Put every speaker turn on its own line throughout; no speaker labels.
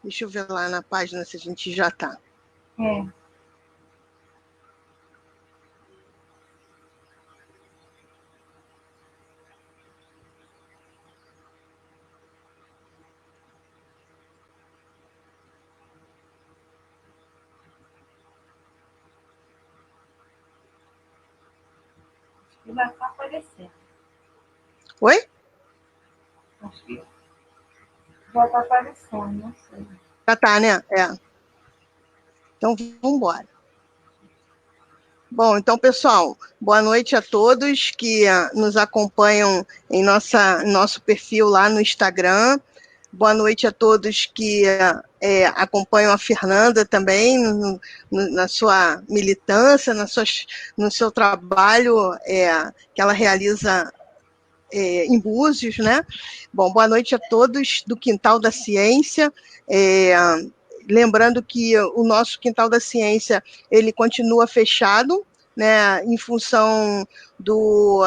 Deixa eu ver lá na página se a gente já está.
É. Já está aparecendo.
Oi?
Acho que já está aparecendo, não sei.
Já está, né? Então, vamos embora. Bom, então, pessoal, boa noite a todos que nos acompanham em nosso perfil lá no Instagram. Boa noite a todos que acompanham a Fernanda também na sua militância, no seu trabalho que ela realiza em Búzios, né? Bom, boa noite a todos do Quintal da Ciência. Lembrando que o nosso Quintal da Ciência ele continua fechado, né, em função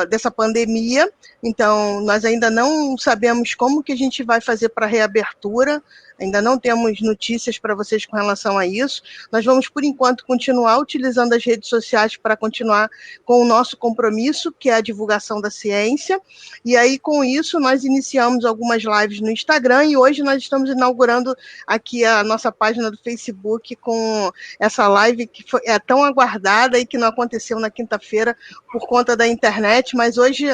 dessa pandemia. Então, nós ainda não sabemos como que a gente vai fazer para a reabertura, ainda não temos notícias para vocês com relação a isso. Nós vamos, por enquanto, continuar utilizando as redes sociais para continuar com o nosso compromisso, que é a divulgação da ciência. E aí, com isso, nós iniciamos algumas lives no Instagram e hoje nós estamos inaugurando aqui a nossa página do Facebook com essa live que é tão aguardada e que não aconteceu na quinta-feira por conta da internet, mas hoje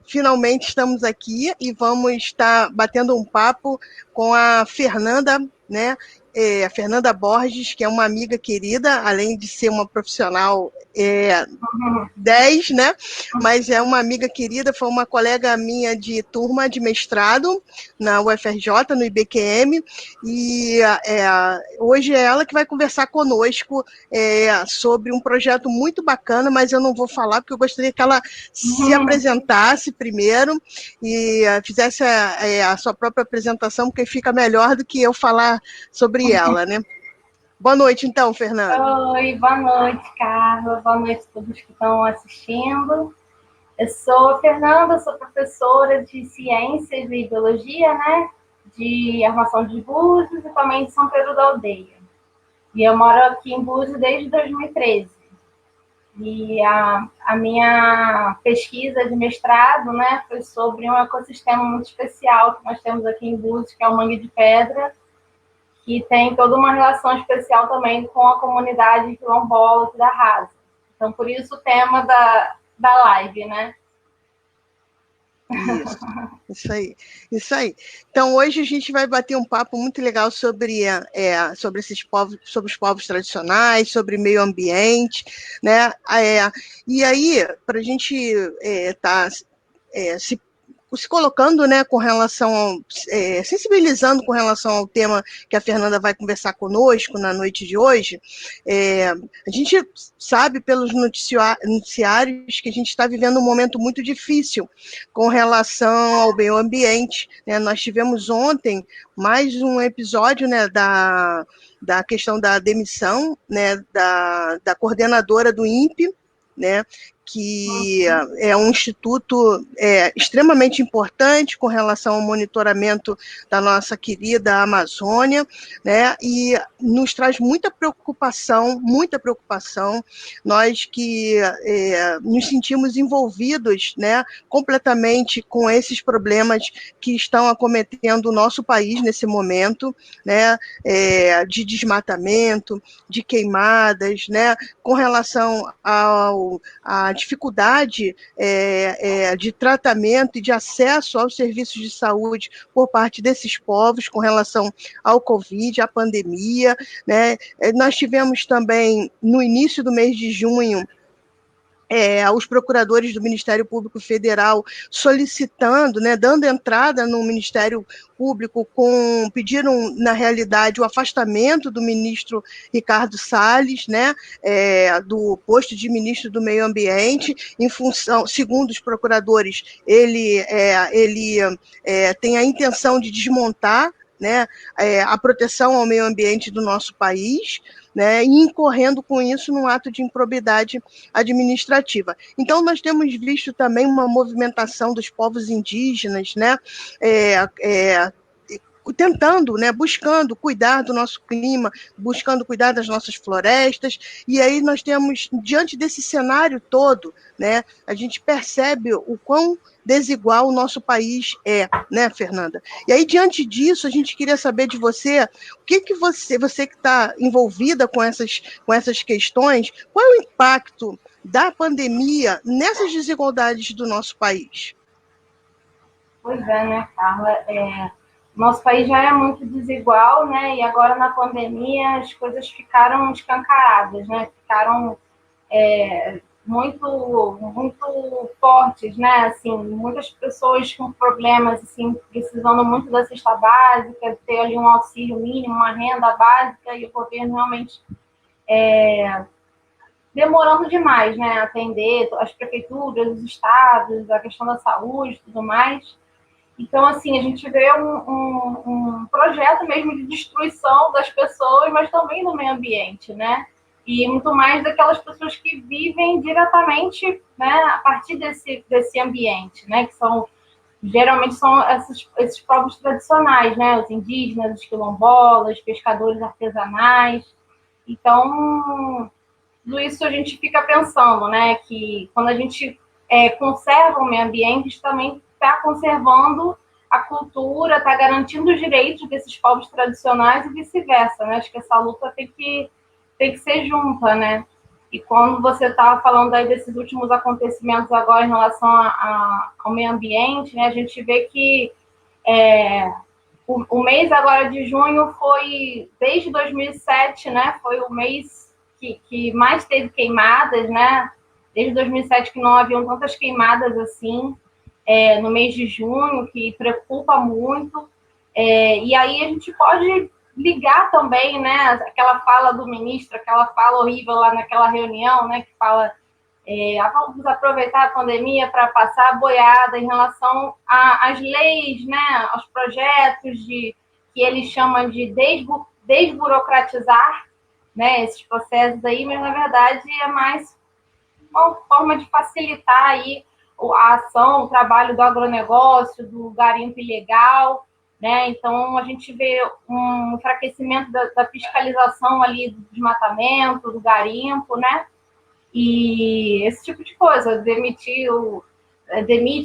finalmente estamos aqui e vamos estar batendo um papo com a Fernanda, né? A Fernanda Borges, que é uma amiga querida, além de ser uma profissional 10, né? Mas é uma amiga querida, foi uma colega minha de turma de mestrado na UFRJ, no IBQM, e hoje é ela que vai conversar conosco sobre um projeto muito bacana, mas eu não vou falar, porque eu gostaria que ela se apresentasse primeiro e fizesse a sua própria apresentação, porque fica melhor do que eu falar sobre ela, né? Boa noite, então, Fernanda.
Oi, boa noite, Carla. Boa noite a todos que estão assistindo. Eu sou a Fernanda, sou professora de Ciências e Biologia, né? De Armação de Búzios e também de São Pedro da Aldeia. E eu moro aqui em Búzios desde 2013. E a minha pesquisa de mestrado, né, foi sobre um ecossistema muito especial que nós temos aqui em Búzios, que é o Mangue de Pedra, que tem toda uma relação especial também com a comunidade quilombola da Rasa. Então, por isso o tema da live, né?
Isso aí. Então, hoje a gente vai bater um papo muito legal sobre esses povos, sobre os povos tradicionais, sobre meio ambiente, né? E aí, para a gente estar se colocando, né, com relação, sensibilizando com relação ao tema que a Fernanda vai conversar conosco na noite de hoje, a gente sabe pelos noticiários que a gente está vivendo um momento muito difícil com relação ao meio ambiente, né? Nós tivemos ontem mais um episódio, né, da questão da demissão, né, da coordenadora do INPE, né, que é um instituto extremamente importante com relação ao monitoramento da nossa querida Amazônia, né, e nos traz muita preocupação, nós que nos sentimos envolvidos, né, completamente com esses problemas que estão acometendo o nosso país nesse momento, né, de desmatamento, de queimadas, né, com relação à dificuldade de tratamento e de acesso aos serviços de saúde por parte desses povos com relação ao Covid, à pandemia, né? Nós tivemos também, no início do mês de junho, os procuradores do Ministério Público Federal solicitando, né, dando entrada no Ministério Público, pediram, na realidade, o afastamento do ministro Ricardo Salles, né, do posto de ministro do Meio Ambiente, em função, segundo os procuradores, ele tem a intenção de desmontar, né, a proteção ao meio ambiente do nosso país, né, e incorrendo com isso num ato de improbidade administrativa. Então, nós temos visto também uma movimentação dos povos indígenas, né, tentando, né, buscando cuidar do nosso clima, buscando cuidar das nossas florestas, e aí nós temos, diante desse cenário todo, né, a gente percebe o quão desigual o nosso país é, né, Fernanda? E aí, diante disso, a gente queria saber de você, o que que você que está envolvida com essas questões, qual é o impacto da pandemia nessas desigualdades do nosso país?
Pois é, né, Carla? Nosso país já é muito desigual, né? E agora na pandemia as coisas ficaram escancaradas, né? Ficaram muito fortes, né? Assim, muitas pessoas com problemas, assim, precisando muito da cesta básica, ter ali um auxílio mínimo, uma renda básica, e o governo realmente demorando demais, né? Atender as prefeituras, os estados, a questão da saúde e tudo mais. Então, assim, a gente vê um projeto mesmo de destruição das pessoas, mas também do meio ambiente, né? E muito mais daquelas pessoas que vivem diretamente, né, a partir desse ambiente, né? Que geralmente são esses povos tradicionais, né? Os indígenas, os quilombolas, pescadores artesanais. Então, tudo isso a gente fica pensando, né? Que quando a gente conserva o meio ambiente, a gente também está conservando a cultura, está garantindo os direitos desses povos tradicionais e vice-versa, né? Acho que essa luta tem que ser junta, né? E quando você estava falando aí desses últimos acontecimentos agora em relação ao meio ambiente, né? A gente vê que o mês agora de junho foi, desde 2007, né? Foi o mês que mais teve queimadas, né? Desde 2007 que não haviam tantas queimadas assim, no mês de junho, que preocupa muito. E aí a gente pode ligar também, né? Aquela fala do ministro, aquela fala horrível lá naquela reunião, né? Que fala vamos aproveitar a pandemia para passar a boiada em relação às leis, né? Aos projetos que ele chama de desburocratizar, né, esses processos aí, mas na verdade é mais uma forma de facilitar aí a ação, o trabalho do agronegócio, do garimpo ilegal, né? Então a gente vê um enfraquecimento da fiscalização ali do desmatamento, do garimpo, né? E esse tipo de coisa, demite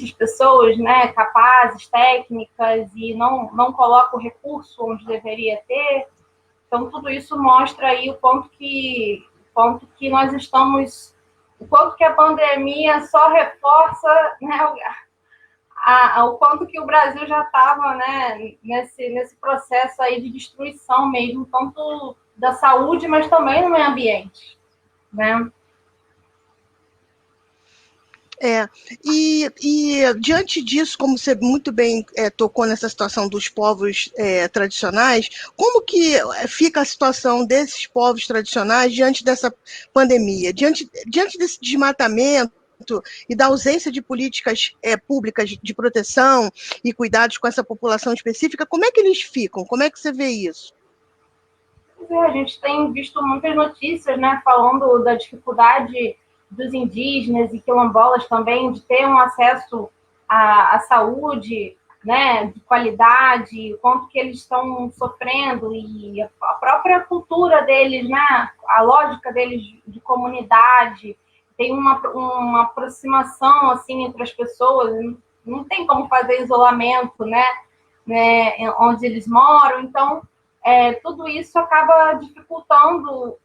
as pessoas, né, capazes, técnicas, e não coloca o recurso onde deveria ter. Então, tudo isso mostra aí o quanto que nós estamos, o quanto que a pandemia só reforça, né, o quanto que o Brasil já estava, né, nesse processo aí de destruição mesmo, tanto da saúde, mas também no meio ambiente, né?
E diante disso, como você muito bem tocou nessa situação dos povos tradicionais, como que fica a situação desses povos tradicionais diante dessa pandemia, diante desse desmatamento e da ausência de políticas públicas de proteção e cuidados com essa população específica, como é que eles ficam? Como é que você vê isso?
A gente tem visto muitas notícias, né, falando da dificuldade dos indígenas e quilombolas também de ter um acesso à saúde, né, de qualidade, o quanto que eles estão sofrendo e a própria cultura deles, né, a lógica deles de comunidade, tem uma aproximação assim entre as pessoas, não tem como fazer isolamento, né, onde eles moram, então tudo isso acaba dificultando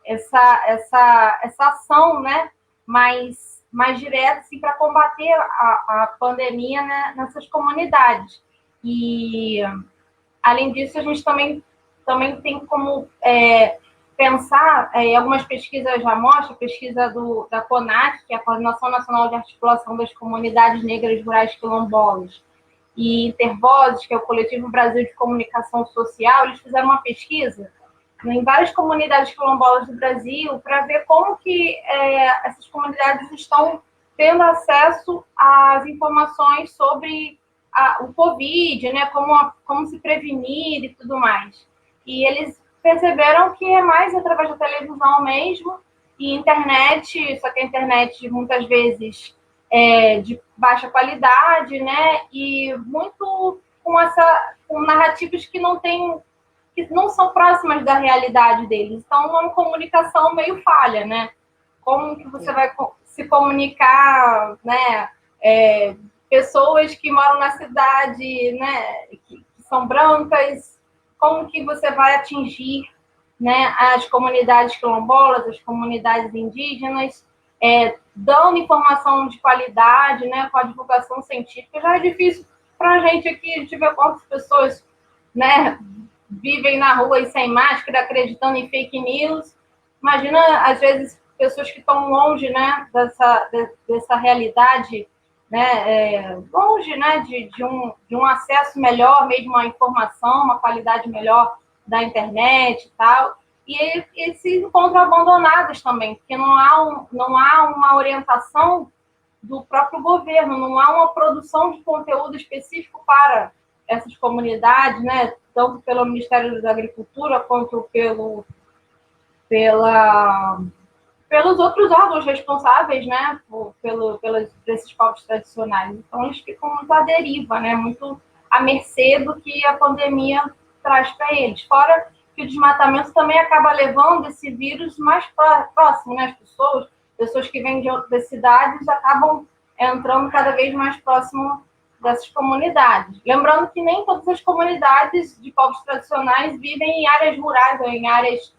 essa ação, né, mais direta assim, para combater a pandemia, né, nessas comunidades. E, além disso, a gente também tem como pensar, algumas pesquisas já mostram, pesquisa da CONAC, que é a Coordenação Nacional de Articulação das Comunidades Negras Rurais Quilombolas, e Intervozes, que é o Coletivo Brasil de Comunicação Social, eles fizeram uma pesquisa em várias comunidades quilombolas do Brasil para ver como que essas comunidades estão tendo acesso às informações sobre o Covid, né, como se prevenir e tudo mais. E eles perceberam que é mais através da televisão mesmo e internet, só que a internet muitas vezes de baixa qualidade, né, e muito com narrativas que não são próximas da realidade deles. Então, é uma comunicação meio falha, né? Como que você vai se comunicar, né? Pessoas que moram na cidade, né? Que são brancas, como que você vai atingir, né, as comunidades quilombolas, as comunidades indígenas, dando informação de qualidade, né, com a divulgação científica. Já é difícil para a gente aqui, a gente vê quantas pessoas, né, vivem na rua e sem máscara, acreditando em fake news. Imagina, às vezes, pessoas que estão longe, né, dessa realidade, né, longe, né, de um acesso melhor mesmo à informação, uma qualidade melhor da internet e tal, e se encontram abandonadas também, porque não há uma orientação do próprio governo, não há uma produção de conteúdo específico para essas comunidades, né, tanto pelo Ministério da Agricultura quanto pelos outros órgãos responsáveis, né, por esses povos tradicionais. Então, eles ficam muito à deriva, né, muito à mercê do que a pandemia traz para eles. Fora que o desmatamento também acaba levando esse vírus mais próximo, né, as pessoas que vêm de outras cidades acabam entrando cada vez mais próximo dessas comunidades. Lembrando que nem todas as comunidades de povos tradicionais vivem em áreas rurais ou em áreas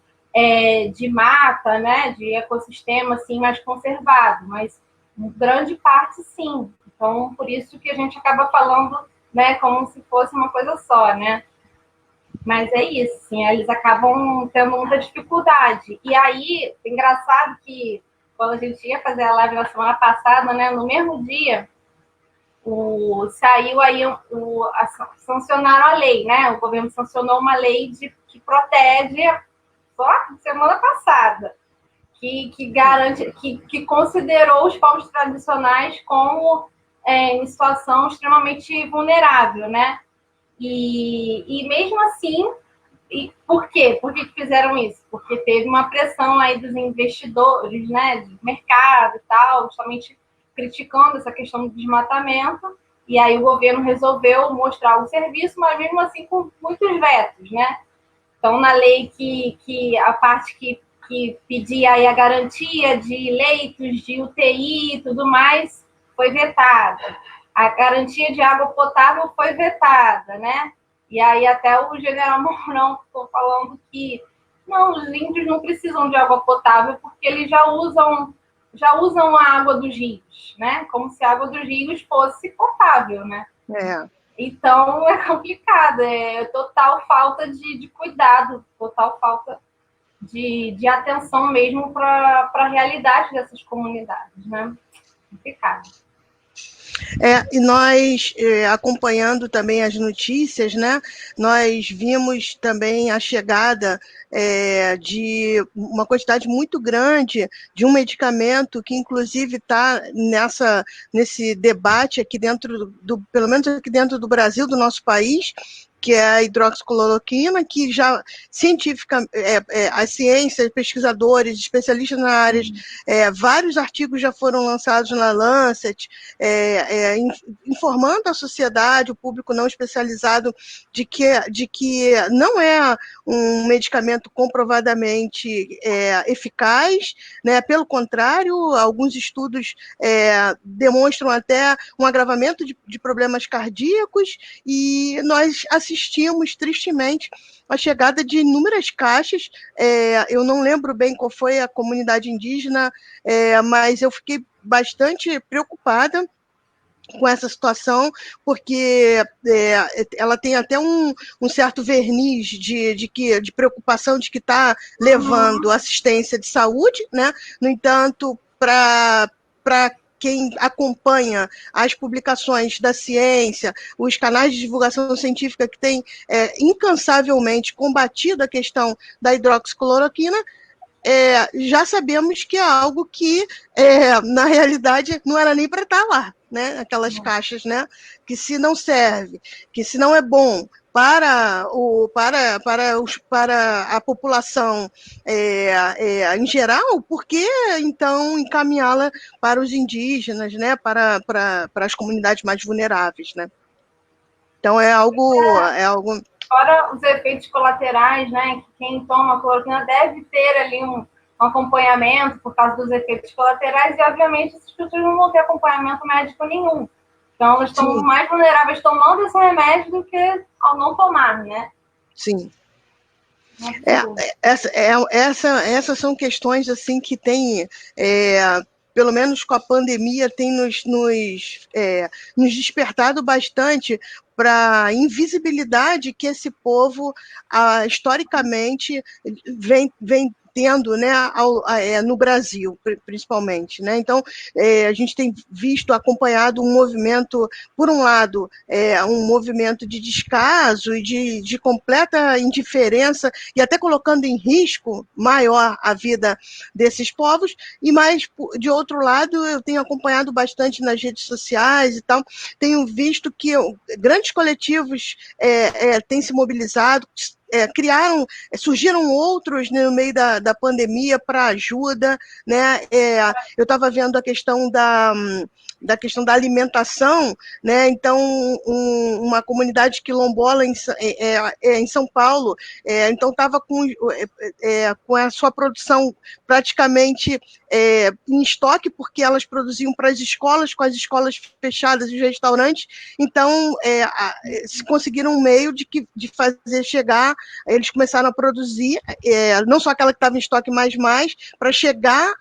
de mata, né, de ecossistema assim, mais conservado, mas grande parte sim. Então, por isso que a gente acaba falando, né, como se fosse uma coisa só, né? Mas é isso, assim, eles acabam tendo muita dificuldade. E aí, engraçado que quando a gente ia fazer a live na semana passada, né, no mesmo dia, saiu aí, sancionaram a lei, né? O governo sancionou uma lei que protege, só semana passada, que garante, que considerou os povos tradicionais como em situação extremamente vulnerável, né? E mesmo assim, por quê? Por que fizeram isso? Porque teve uma pressão aí dos investidores, né, de mercado e tal, justamente criticando essa questão do desmatamento, e aí o governo resolveu mostrar o serviço, mas mesmo assim com muitos vetos, né? Então, na lei que a parte que pedia aí a garantia de leitos de UTI e tudo mais foi vetada. A garantia de água potável foi vetada, né? E aí até o general Mourão ficou falando que não, os índios não precisam de água potável porque eles já usam a água dos rios, né? Como se a água dos rios fosse potável, né? Então, é complicado, é total falta de cuidado, total falta de atenção mesmo para a realidade dessas comunidades, né? Complicado.
E nós, acompanhando também as notícias, né, nós vimos também a chegada de uma quantidade muito grande de um medicamento que, inclusive, está nesse debate aqui dentro pelo menos aqui dentro do Brasil, do nosso país, que é a hidroxicloroquina, que já científica, a ciência, pesquisadores, especialistas na área, vários artigos já foram lançados na Lancet, informando a sociedade, o público não especializado, de que não é um medicamento comprovadamente eficaz, né? Pelo contrário, alguns estudos demonstram até um agravamento de problemas cardíacos, e nós assistimos tristemente a chegada de inúmeras caixas. Eu não lembro bem qual foi a comunidade indígena, mas eu fiquei bastante preocupada com essa situação, porque ela tem até um certo verniz de preocupação de que está levando assistência de saúde, né? No entanto, para quem acompanha as publicações da ciência, os canais de divulgação científica que têm incansavelmente combatido a questão da hidroxicloroquina, já sabemos que é algo que, na realidade, não era nem para estar lá, né? Aquelas caixas, né? Que se não serve, que se não é bom para a população em geral, por que então encaminhá-la para os indígenas, né? Para as comunidades mais vulneráveis, né? Então, é algo...
Fora os efeitos colaterais, né? Que quem toma cloroquina deve ter ali um acompanhamento por causa dos efeitos colaterais, e obviamente essas pessoas não vão ter acompanhamento médico nenhum. Então, elas estão mais vulneráveis tomando esse remédio do que ao não tomar, né?
Sim. Essas são questões assim que tem, pelo menos com a pandemia, tem nos despertado bastante para a invisibilidade que esse povo, historicamente, vem tendo, né, no Brasil, principalmente, né? Então, a gente tem visto, acompanhado um movimento, por um lado, um movimento de descaso e de completa indiferença, e até colocando em risco maior a vida desses povos, e mais, de outro lado, eu tenho acompanhado bastante nas redes sociais e tal, tenho visto que grandes coletivos têm se mobilizado, surgiram outros, né, no meio da pandemia para ajuda, né? Eu estava vendo a questão da questão da alimentação, né? Então, uma comunidade quilombola em São Paulo, então estava com a sua produção praticamente em estoque, porque elas produziam para as escolas, com as escolas fechadas e os restaurantes, então se conseguiram um meio de fazer chegar, eles começaram a produzir, não só aquela que estava em estoque, mais, para chegar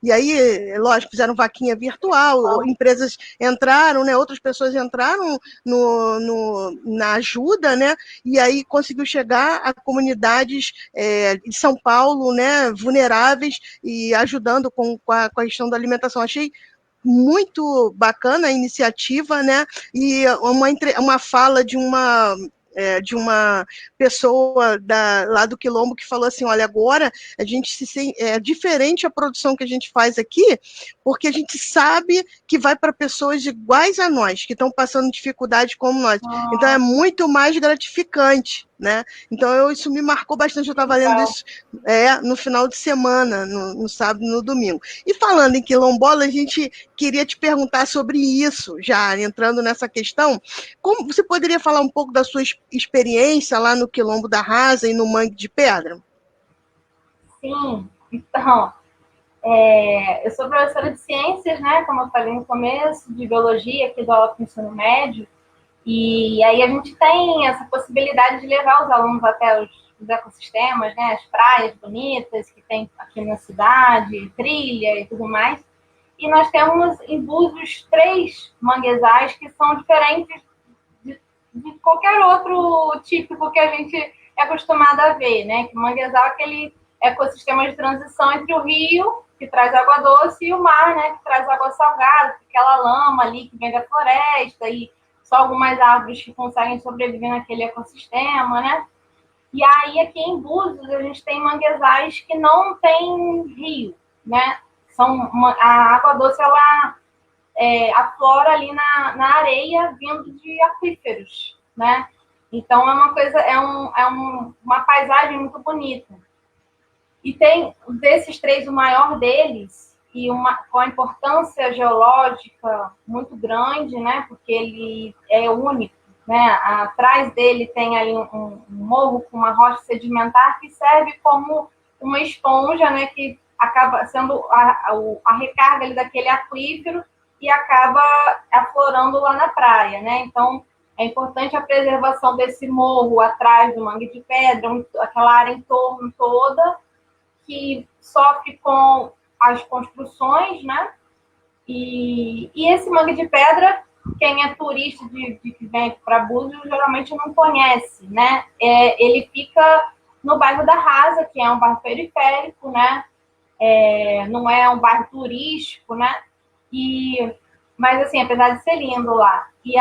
e aí, lógico, fizeram vaquinha virtual, empresas entraram, né, outras pessoas entraram na ajuda, né, e aí conseguiu chegar a comunidades de São Paulo, né, vulneráveis, e ajudando com a questão da alimentação. Achei muito bacana a iniciativa, né, e uma fala de uma pessoa lá do Quilombo que falou assim, olha, agora a gente é diferente a produção que a gente faz aqui, porque a gente sabe que vai para pessoas iguais a nós, que estão passando dificuldade como nós. Então é muito mais gratificante, né? Então isso me marcou bastante, eu estava lendo isso no final de semana, no sábado e no domingo. E falando em quilombola, a gente queria te perguntar sobre isso, já entrando nessa questão, como você poderia falar um pouco da sua experiência lá no Quilombo da Rasa e no Mangue de Pedra?
Sim, então, eu sou professora de ciências, né, como eu falei no começo, de biologia aqui do alto ensino médio, e aí a gente tem essa possibilidade de levar os alunos até os ecossistemas, né, as praias bonitas que tem aqui na cidade, trilha e tudo mais. E nós temos em Búzios 3 manguezais que são diferentes de qualquer outro típico que a gente é acostumado a ver, né? Que o manguezal é aquele ecossistema de transição entre o rio, que traz água doce, e o mar, né? Que traz água salgada, aquela lama ali que vem da floresta, e só algumas árvores que conseguem sobreviver naquele ecossistema, né? E aí, aqui em Búzios, a gente tem manguezais que não tem rio, né? A água doce, ela aflora ali na areia, vindo de aquíferos, né? Então, é uma coisa, uma paisagem muito bonita. E tem, desses 3, o maior deles, e com a importância geológica muito grande, né? Porque ele é único, né? Atrás dele tem ali um morro com uma rocha sedimentar que serve como uma esponja, né? Que acaba sendo a recarga ali daquele aquífero e acaba aflorando lá na praia, né? Então, é importante a preservação desse morro atrás do Mangue de Pedra, aquela área em torno toda, que sofre com as construções, né? E esse Mangue de Pedra, quem é turista que vem para Búzios, geralmente não conhece, né? Ele fica no bairro da Rasa, que é um bairro periférico, né? Não é um bairro turístico, né? Mas, assim, apesar de ser lindo lá. E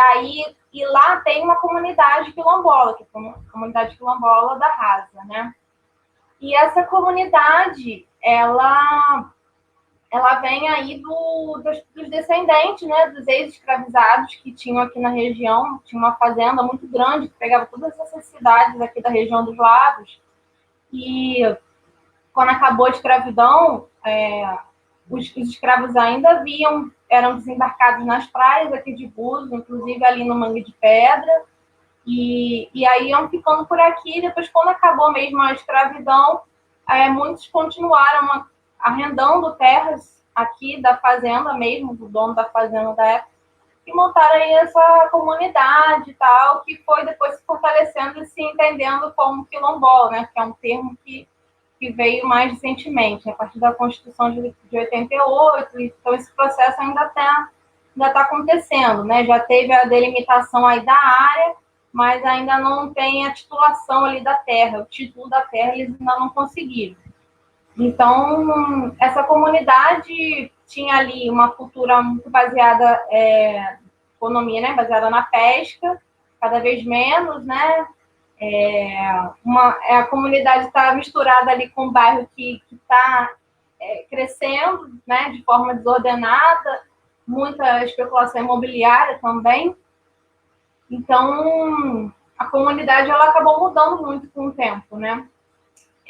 lá tem uma comunidade quilombola, que é a comunidade quilombola da Rasa, né? E essa comunidade, ela vem aí dos descendentes, né, dos ex-escravizados que tinham aqui na região. Tinha uma fazenda muito grande que pegava todas essas cidades aqui da região dos lagos. E quando acabou a escravidão, os escravos ainda eram desembarcados nas praias aqui de Búzios, inclusive ali no Mangue de Pedra, E aí iam ficando por aqui. Depois, quando acabou mesmo a escravidão, muitos continuaram arrendando terras aqui da fazenda mesmo, do dono da fazenda da época, e montaram aí essa comunidade e tal, que foi depois se fortalecendo e se entendendo como quilombola, né? Que é um termo que veio mais recentemente, a partir da Constituição de 88, então esse processo ainda tá acontecendo, né? Já teve a delimitação aí da área, mas ainda não tem a titulação ali da terra, o título da terra eles ainda não conseguiram. Então, essa comunidade tinha ali uma cultura muito baseada economia, né, baseada na pesca, cada vez menos, né? A comunidade está misturada ali com um bairro que está crescendo, né, de forma desordenada, muita especulação imobiliária também. Então, a comunidade ela acabou mudando muito com o tempo, né?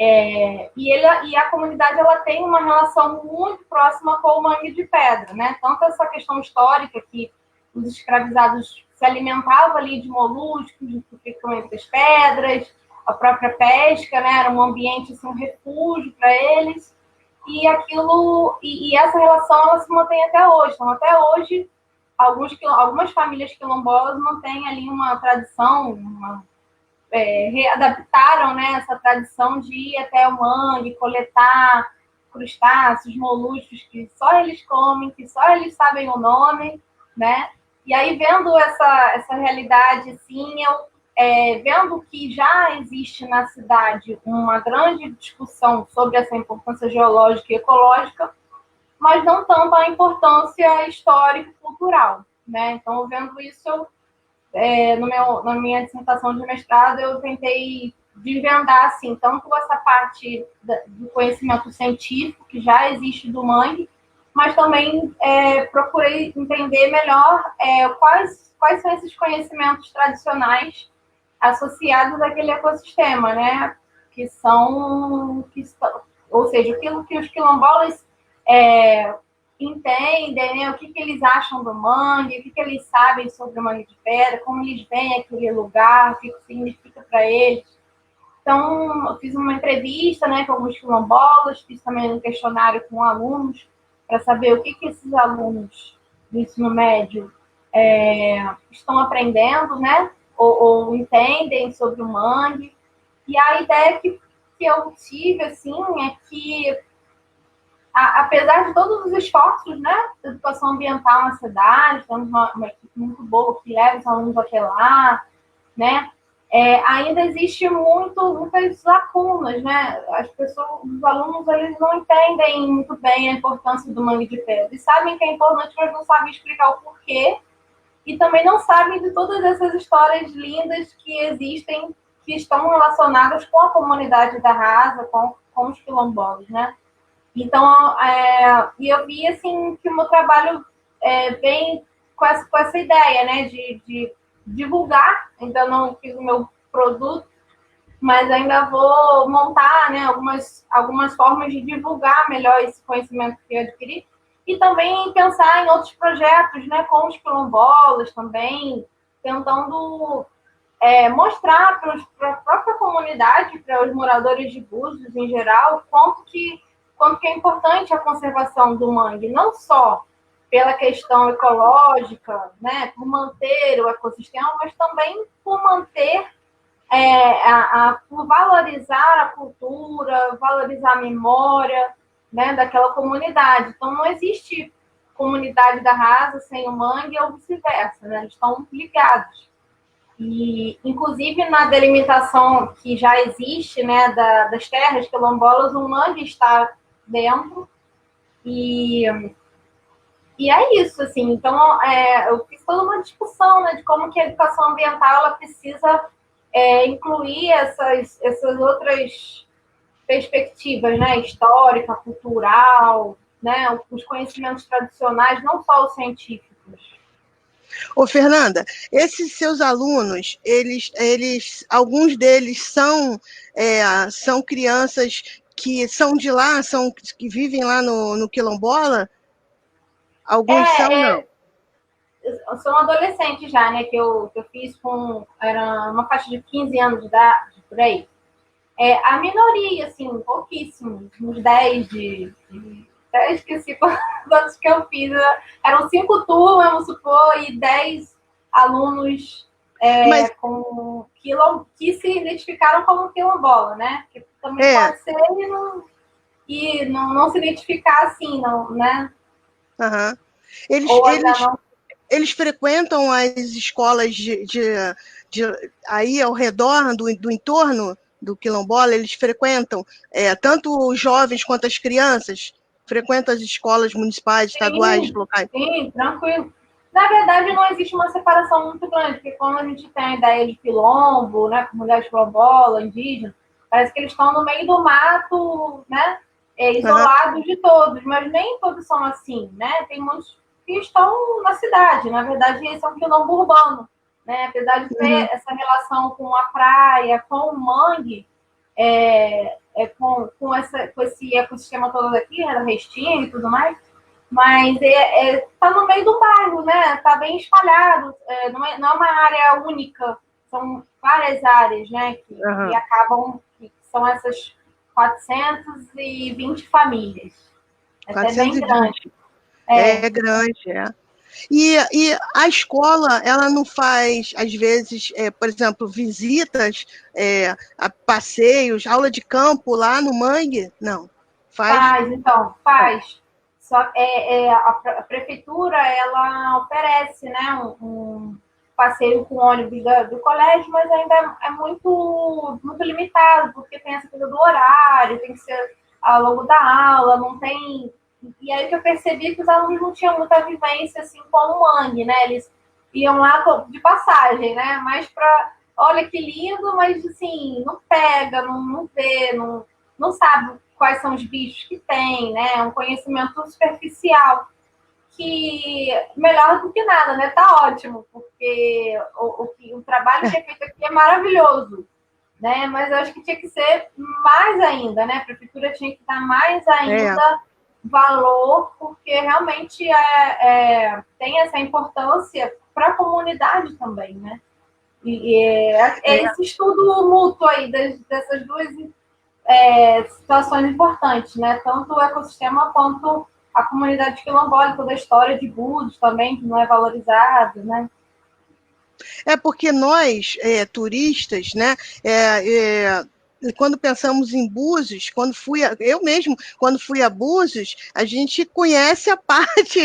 E a comunidade ela tem uma relação muito próxima com o Mangue de Pedra, né? Tanto essa questão histórica que os escravizados se alimentavam ali de moluscos que ficam entre as pedras, a própria pesca, né? Era um ambiente, assim, um refúgio para eles. E essa relação ela se mantém até hoje. Então, até hoje, algumas famílias quilombolas mantêm ali uma tradição, readaptaram, né, essa tradição de ir até o mangue, coletar crustáceos, moluscos que só eles comem, que só eles sabem o nome, né? E aí, vendo essa realidade, assim, vendo que já existe na cidade uma grande discussão sobre essa importância geológica e ecológica, mas não tanto a importância histórico-cultural, né? Então, vendo isso, na minha dissertação de mestrado, eu tentei desvendar, assim, tanto essa parte do conhecimento científico que já existe do mangue, mas também procurei entender melhor quais são esses conhecimentos tradicionais associados àquele ecossistema, né? Ou seja, aquilo que os quilombolas entendem, né? O que eles acham do mangue, o que eles sabem sobre o Mangue de Pedra, como eles veem aquele lugar, o que significa para eles. Então, eu fiz uma entrevista, né, com alguns quilombolas, fiz também um questionário com alunos, para saber o que esses alunos do ensino médio estão aprendendo, né, ou entendem sobre o mangue. E a ideia que eu tive, assim, é que apesar de todos os esforços, né, da educação ambiental na cidade, temos uma equipe muito boa que leva os alunos até lá, né, ainda existe muitas lacunas, né, os alunos, eles não entendem muito bem a importância do Mangue de Pedra, e sabem que é importante, mas não sabem explicar o porquê, e também não sabem de todas essas histórias lindas que existem, que estão relacionadas com a comunidade da Rasa, com os quilombolas, né. Então, e eu vi, assim, que o meu trabalho vem com essa ideia, né, de divulgar. Ainda não fiz o meu produto, mas ainda vou montar, né, algumas formas de divulgar melhor esse conhecimento que eu adquiri. E também pensar em outros projetos, né, com os quilombolas também, tentando mostrar para a própria comunidade, para os moradores de Búzios em geral, quanto que é importante a conservação do mangue, não só pela questão ecológica, né, por manter o ecossistema, mas também por manter, por valorizar a cultura, valorizar a memória, né, daquela comunidade. Então, não existe comunidade da Rasa sem o mangue ou vice-versa, né, eles estão ligados. E, inclusive, na delimitação que já existe, né, das terras quilombolas, o mangue está dentro, e é isso, assim. Então, eu fiz toda uma discussão, né, de como que a educação ambiental ela precisa incluir essas outras perspectivas, né, histórica, cultural, né, os conhecimentos tradicionais, não só os científicos.
Ô, Fernanda, esses seus alunos, alguns deles são crianças que são de lá, que vivem lá no Quilombola? Alguns são, não?
eu sou um adolescente já, né? Que eu fiz era uma faixa de 15 anos de idade, por aí. A minoria, assim, pouquíssimo, uns 10 até esqueci quantos que eu fiz. Eram 5 turmas, vamos supor, e 10 alunos
Mas
que se identificaram como quilombola, né? Que também
é,
pode ser e não se identificar assim, não, né?
uhum. Eles,
Ou ainda
eles,
não.
eles frequentam as escolas de aí ao redor do entorno do quilombola, eles frequentam, tanto os jovens quanto as crianças, frequentam as escolas municipais, estaduais,
Sim,
locais.
sim, tranquilo. Na verdade, não existe uma separação muito grande, porque quando a gente tem a ideia de quilombo, né, comunidade quilombola, indígena, parece que eles estão no meio do mato, né,
Uhum,
isolados de todos, mas nem todos são assim, né? Tem muitos que estão na cidade, na verdade, esse é um quilombo urbano, né? Apesar de ter
uhum,
essa relação com a praia, com o mangue, com esse ecossistema todo aqui, né, da Restinga e tudo mais, mas tá no meio do bairro, né? Tá bem espalhado, não é uma área única, são várias áreas, né? Que
uhum.
acabam, que são essas 420 famílias. É até bem grande.
420.
É,
É grande, é. E a escola, ela não faz, às vezes, por exemplo, visitas, a passeios, aula de campo lá no Mangue? Não. Faz?
faz, então,
Não.
faz. Só, a prefeitura, ela oferece, né, um passeio com ônibus do colégio, mas ainda é muito, muito limitado, porque tem essa coisa do horário, tem que ser ao longo da aula, não tem... E aí que eu percebi que os alunos não tinham muita vivência, assim, com o mangue, né? Eles iam lá de passagem, né? Mais para, olha que lindo, mas, assim, não pega, não vê, não sabe quais são os bichos que tem, né? É um conhecimento superficial que melhor do que nada, né? Tá ótimo, porque o trabalho que é feito aqui é maravilhoso, né? Mas eu acho que tinha que ser mais ainda, né? A prefeitura tinha que dar mais
É,
ainda valor, porque realmente tem essa importância para a comunidade também, né? E
é.
esse estudo mútuo aí dessas duas situações importantes, né? Tanto o ecossistema quanto a comunidade quilombola, toda a história de Búzios também, que não é valorizado, né?
É porque nós, turistas, né, quando pensamos em Búzios, eu mesmo, quando fui a Búzios, a gente conhece a parte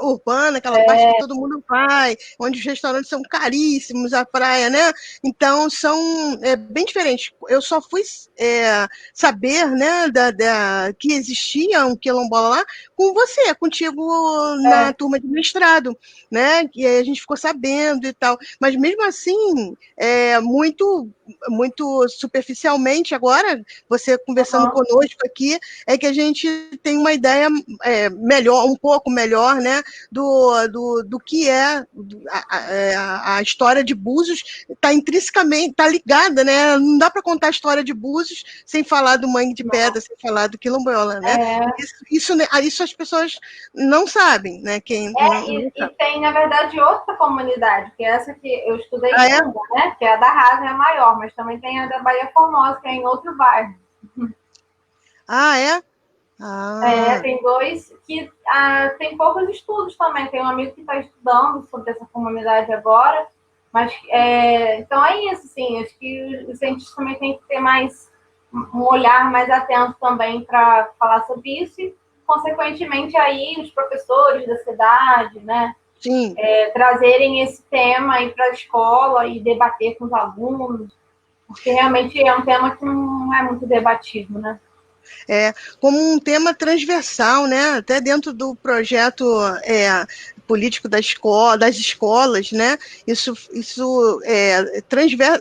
urbana, aquela parte que todo mundo vai, onde os restaurantes são caríssimos, a praia, né? Então, são bem diferentes. Eu só fui saber, né, que existia um quilombola lá com você, contigo na
É,
turma de mestrado, né? E aí a gente ficou sabendo e tal. Mas mesmo assim, muito superficialmente agora, você conversando
uhum.
conosco aqui, é que a gente tem uma ideia melhor, um pouco melhor, né, do que a história de Búzios está intrinsecamente, está ligada, né? Não dá para contar a história de Búzios sem falar do Mangue de Pedra, sem falar do Quilombola, né?
É,
Isso as pessoas não sabem, né? Quem não
e
sabe.
tem, na verdade, outra comunidade, que é essa que eu estudei
Ah, é?
uma, né? Que é a da Rasa, é a maior, mas também tem a da Bahia Formosa, que é em outro bairro.
Ah, é? Ah,
Tem dois que tem poucos estudos também. Tem um amigo que está estudando sobre essa comunidade agora, mas então é isso, sim. Acho que os cientistas também têm que ter mais um olhar mais atento também para falar sobre isso e, consequentemente, aí os professores da cidade, né,
sim.
trazerem esse tema aí para a escola e debater com os alunos, porque realmente é um tema que não é muito debatido, né?
Como um tema transversal, né? Até dentro do projeto político das escolas, né? Isso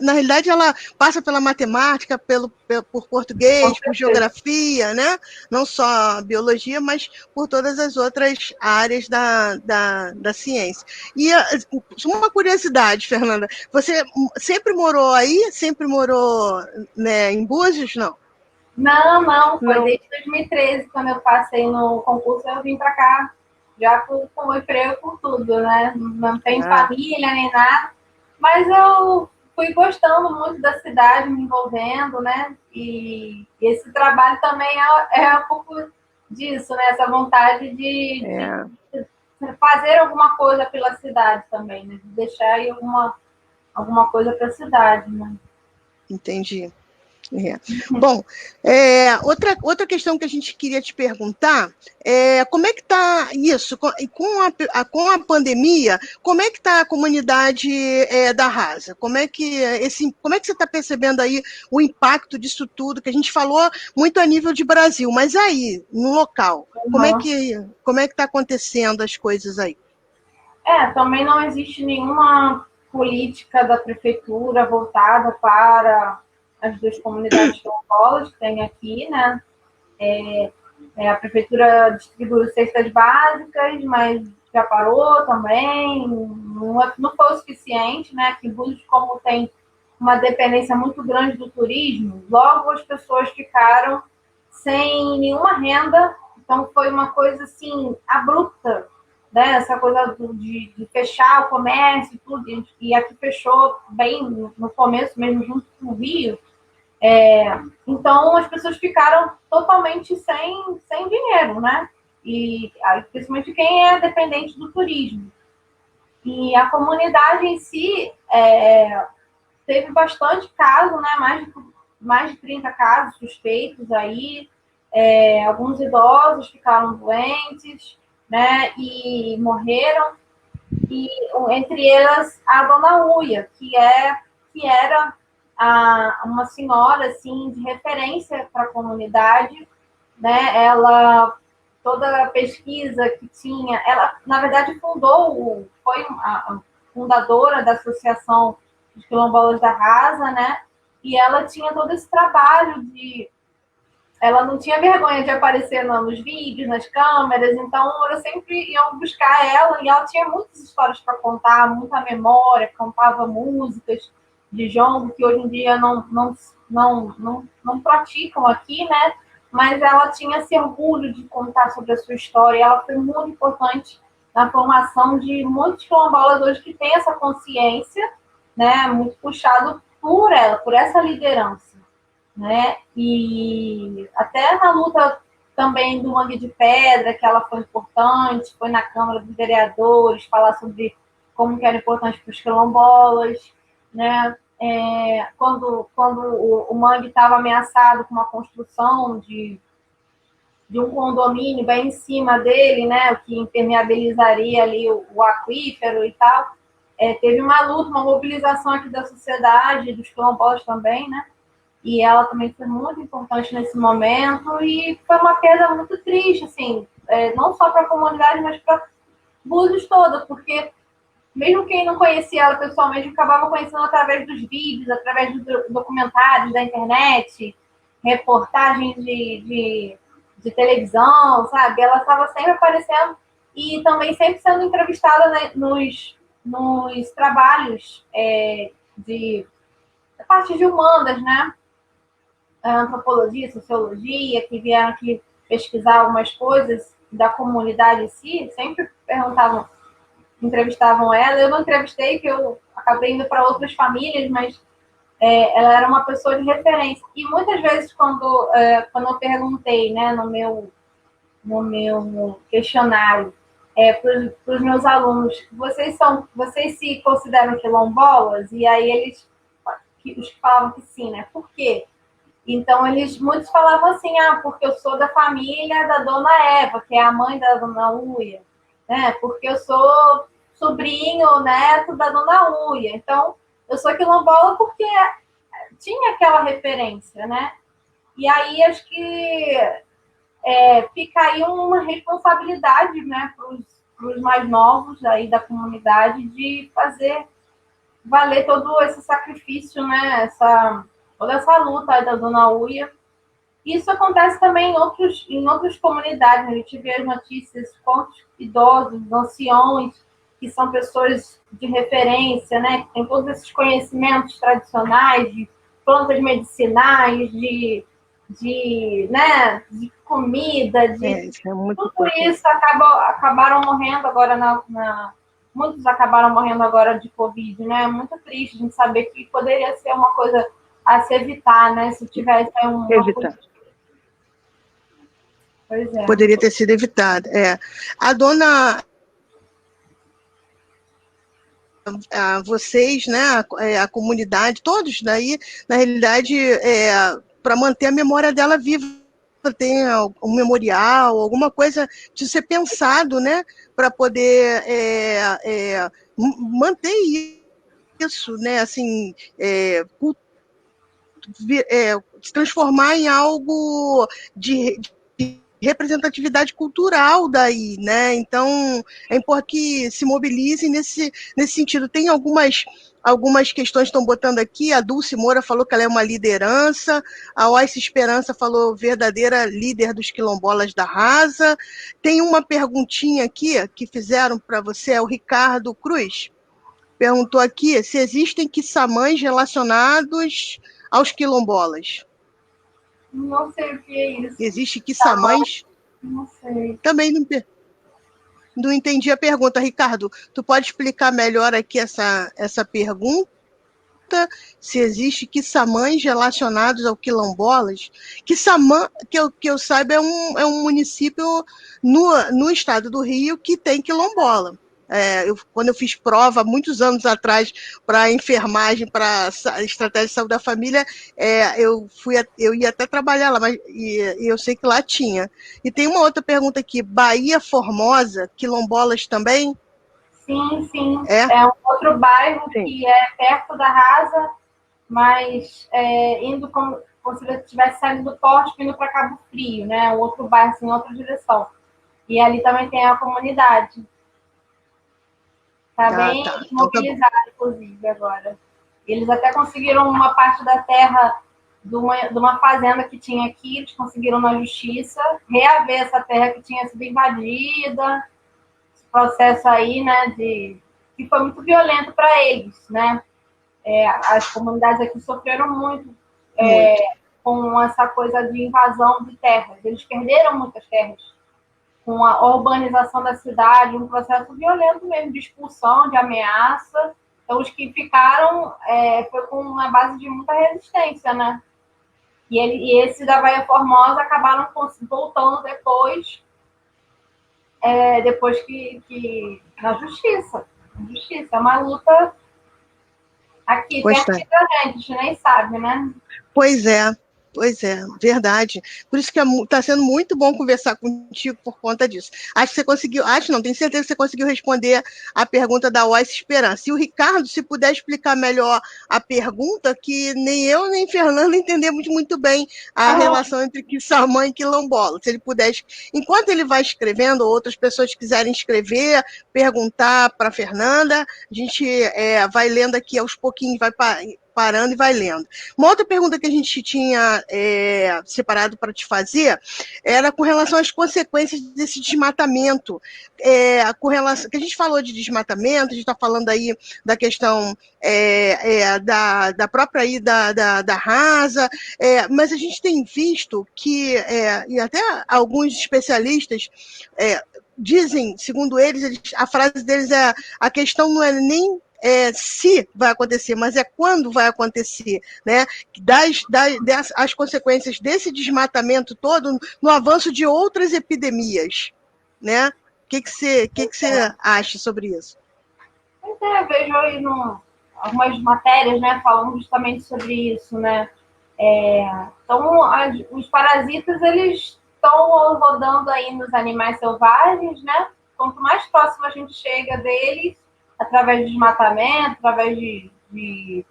na realidade, ela passa pela matemática, por
Com
português, por
certeza.
geografia, né? Não só biologia, mas por todas as outras áreas da ciência. E uma curiosidade, Fernanda, você sempre morou aí? Sempre morou, né, em Búzios? Não.
Não, foi
Não.
desde 2013, quando eu passei no concurso, eu vim para cá. já com o emprego, com tudo, né? Não tem família nem nada, mas eu fui gostando muito da cidade, me envolvendo, né? E esse trabalho também é um pouco disso, né? Essa vontade de fazer alguma coisa pela cidade também, né? De deixar aí alguma coisa para a cidade, né?
Entendi. Bom, outra questão que a gente queria te perguntar é como é que está isso, com a pandemia, como é que está a comunidade da Rasa? Como é que você está percebendo aí o impacto disso tudo, que a gente falou muito a nível de Brasil, mas aí, no local, como é que está acontecendo as coisas aí?
Também não existe nenhuma política da prefeitura voltada para as duas comunidades quilombolas que tem aqui, né? A prefeitura distribuiu cestas básicas, mas já parou também, não foi o suficiente, né? Que Búzios, como tem uma dependência muito grande do turismo, logo as pessoas ficaram sem nenhuma renda, então foi uma coisa assim abrupta, né? Essa coisa de fechar o comércio e tudo, e aqui fechou bem no começo, mesmo junto com o Rio. Então as pessoas ficaram totalmente sem dinheiro, né? E principalmente quem é dependente do turismo. E a comunidade em si teve bastante caso, né? Mais de 30 casos suspeitos aí. Alguns idosos ficaram doentes, né? E morreram. E entre elas a dona Uia, que era uma senhora assim de referência para a comunidade, né? Ela toda a pesquisa que tinha, ela na verdade foi a fundadora da Associação dos Quilombolas da Rasa, né? E ela tinha todo esse trabalho ela não tinha vergonha de aparecer nos vídeos, nas câmeras, então eu sempre ia buscar ela e ela tinha muitas histórias para contar, muita memória, cantava músicas de jongo que hoje em dia não praticam aqui, né? Mas ela tinha esse orgulho de contar sobre a sua história, ela foi muito importante na formação de muitos quilombolas hoje que têm essa consciência, né? Muito puxado por ela, por essa liderança, né? E até na luta também do Mangue de Pedra, que ela foi importante, foi na Câmara dos Vereadores falar sobre como que era importante para os quilombolas, né? Quando o Mangue estava ameaçado com uma construção de um condomínio bem em cima dele, né? O que impermeabilizaria ali o aquífero e tal. Teve uma luta, uma mobilização aqui da sociedade, dos quilombolas também, né? E ela também foi muito importante nesse momento e foi uma perda muito triste, assim, não só para a comunidade, mas para Búzios toda, porque mesmo quem não conhecia ela pessoalmente acabava conhecendo através dos vídeos, através dos documentários da internet, reportagens de televisão, sabe? Ela estava sempre aparecendo e também sempre sendo entrevistada, né, nos trabalhos da parte de humanas, né? Antropologia, sociologia, que vieram aqui pesquisar algumas coisas da comunidade em si, sempre entrevistavam ela. Eu não entrevistei, que eu acabei indo para outras famílias, mas ela era uma pessoa de referência. E muitas vezes, quando eu perguntei, né, no meu questionário, para os meus alunos, vocês se consideram quilombolas? E aí os que falavam que sim, né? Por quê? Então, muitos falavam assim, porque eu sou da família da dona Eva, que é a mãe da dona Uia, né? Porque eu sou sobrinho, neto da dona Uia. Então, eu sou quilombola porque tinha aquela referência, né? E aí, acho que fica aí uma responsabilidade, né, para os mais novos aí da comunidade de fazer valer todo esse sacrifício, né? Toda essa luta aí da dona Uia. Isso acontece também em outras comunidades. A gente vê as notícias, quantos idosos, anciões, que são pessoas de referência, né? Que têm todos esses conhecimentos tradicionais de plantas medicinais, de comida,
Isso é muito
tudo
importante.
isso acabaram morrendo agora muitos acabaram morrendo agora de Covid, né? É muito triste a gente saber que poderia ser uma coisa a se evitar, né? Se tivesse
Evitar.
Pois é.
Poderia ter sido evitada. A dona... vocês, né, a comunidade, todos daí, na realidade, para manter a memória dela viva, tem um memorial, alguma coisa de ser pensado, né, para poder manter isso, né, assim, se transformar em algo de representatividade cultural daí, né? Então, é importante que se mobilizem nesse sentido. Tem algumas questões que estão botando aqui, a Dulce Moura falou que ela é uma liderança, a Oice Esperança falou verdadeira líder dos quilombolas da Rasa. Tem uma perguntinha aqui que fizeram para você, é o Ricardo Cruz, perguntou aqui se existem quiçamãs relacionados aos quilombolas.
Não sei o que é isso.
Existe quiçamãs?
Não sei.
Também não entendi a pergunta. Ricardo, tu pode explicar melhor aqui essa pergunta? Se existe quiçamãs relacionados ao quilombolas? Quissamã, que eu saiba, é um município no estado do Rio que tem quilombola. Quando eu fiz prova, muitos anos atrás, para enfermagem, para estratégia de saúde da família, eu ia até trabalhar lá, mas eu sei que lá tinha. E tem uma outra pergunta aqui, Bahia Formosa, quilombolas também?
Sim, sim. É um outro bairro que é perto da Rasa, mas indo como se você estivesse saindo do Porto indo para Cabo Frio, né? Um outro bairro, assim, em outra direção. E ali também tem a comunidade. Está bem mobilizado, inclusive, agora. Eles até conseguiram uma parte da terra de uma fazenda que tinha aqui, eles conseguiram na justiça reaver essa terra que tinha sido invadida, esse processo aí, né, que foi muito violento para eles, né? As comunidades aqui sofreram muito com essa coisa de invasão de terras. Eles perderam muitas terras com a urbanização da cidade, um processo violento mesmo, de expulsão, de ameaça. Então, os que ficaram foi com uma base de muita resistência, né? E esses da Bahia Formosa acabaram voltando depois que na justiça. É uma luta aqui, perto da gente nem sabe, né?
Pois é, verdade. Por isso que está sendo muito bom conversar contigo por conta disso. Acho que você conseguiu, tenho certeza que você conseguiu responder a pergunta da Oice Esperança. E o Ricardo, se puder explicar melhor a pergunta, que nem eu nem Fernando entendemos muito bem a relação entre quissamã e quilombola. Se ele puder, enquanto ele vai escrevendo, ou outras pessoas quiserem escrever, perguntar para a Fernanda, a gente vai lendo aqui aos pouquinhos, vai parando e vai lendo. Uma outra pergunta que a gente tinha separado para te fazer era com relação às consequências desse desmatamento. Com relação, que a gente falou de desmatamento, a gente está falando aí da questão da própria aí da Rasa, mas a gente tem visto que, e até alguns especialistas dizem, segundo eles, a frase deles a questão não é nem se vai acontecer, mas é quando vai acontecer, né? As consequências desse desmatamento todo no avanço de outras epidemias, né? O que você acha sobre isso?
Eu vejo aí algumas matérias, né, falando justamente sobre isso, né? Então, os parasitas, eles estão rodando aí nos animais selvagens, né? Quanto mais próximo a gente chega deles, através de desmatamento, através de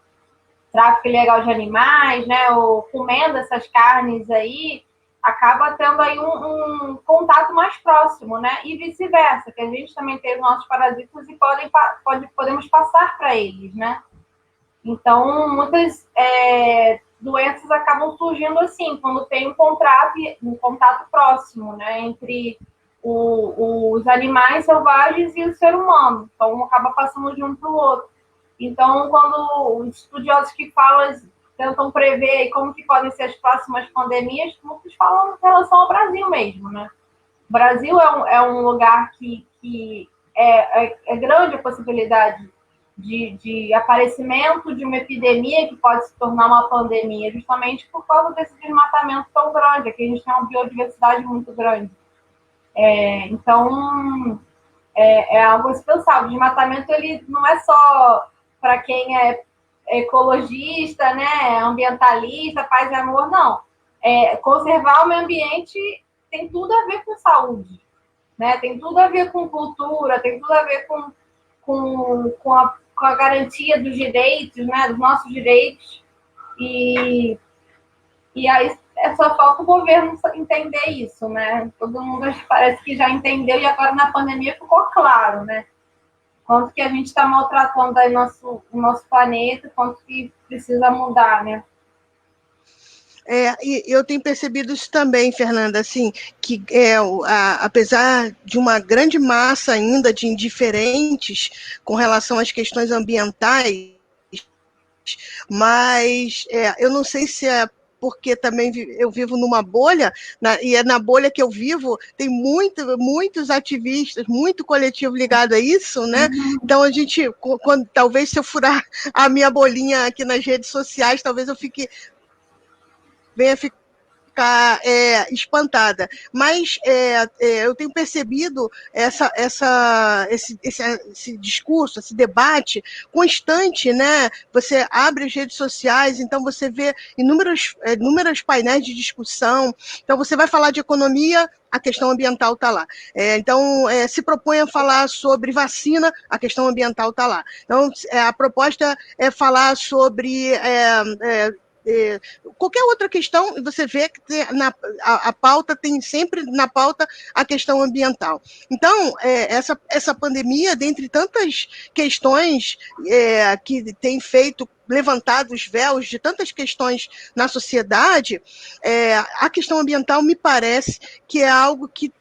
tráfico ilegal de animais, né, ou comendo essas carnes aí, acaba tendo aí um contato mais próximo, né, e vice-versa, que a gente também tem os nossos parasitas e podemos passar para eles, né. Então, muitas doenças acabam surgindo assim, quando tem um contato próximo, né, entre os animais selvagens e o ser humano. Então, acaba passando de um para o outro. Então, quando os estudiosos que falam tentam prever aí como que podem ser as próximas pandemias, muitos falam em relação ao Brasil mesmo, né? O Brasil é um lugar que é grande a possibilidade de aparecimento de uma epidemia que pode se tornar uma pandemia, justamente por causa desse desmatamento tão grande. Aqui a gente tem uma biodiversidade muito grande. Então, é algo a se pensar. O desmatamento ele não é só para quem é ecologista, né, ambientalista, paz e amor, não. Conservar o meio ambiente tem tudo a ver com saúde, né? Tem tudo a ver com cultura, tem tudo a ver com a garantia dos direitos, né, dos nossos direitos. E aí só falta o governo entender isso, né? Todo mundo parece que já entendeu e agora na pandemia ficou claro, né? Quanto que a gente está maltratando aí o nosso planeta, quanto que precisa mudar, né?
E eu tenho percebido isso também, Fernanda, assim, que apesar de uma grande massa ainda de indiferentes com relação às questões ambientais, mas eu não sei se é porque também eu vivo numa bolha, e é na bolha que eu vivo, tem muitos ativistas, muito coletivo ligado a isso, né?
Uhum.
Então a gente, talvez se eu furar a minha bolinha aqui nas redes sociais, talvez eu venha ficar espantada, mas eu tenho percebido esse discurso, esse debate constante, né? Você abre as redes sociais, então você vê inúmeros painéis de discussão, então você vai falar de economia, a questão ambiental está lá. Então, se propõe a falar sobre vacina, a questão ambiental está lá. Então, a proposta é falar sobre qualquer outra questão, você vê que a pauta tem sempre na pauta a questão ambiental. Então, essa pandemia, dentre tantas questões que tem levantado os véus de tantas questões na sociedade, a questão ambiental me parece que é algo que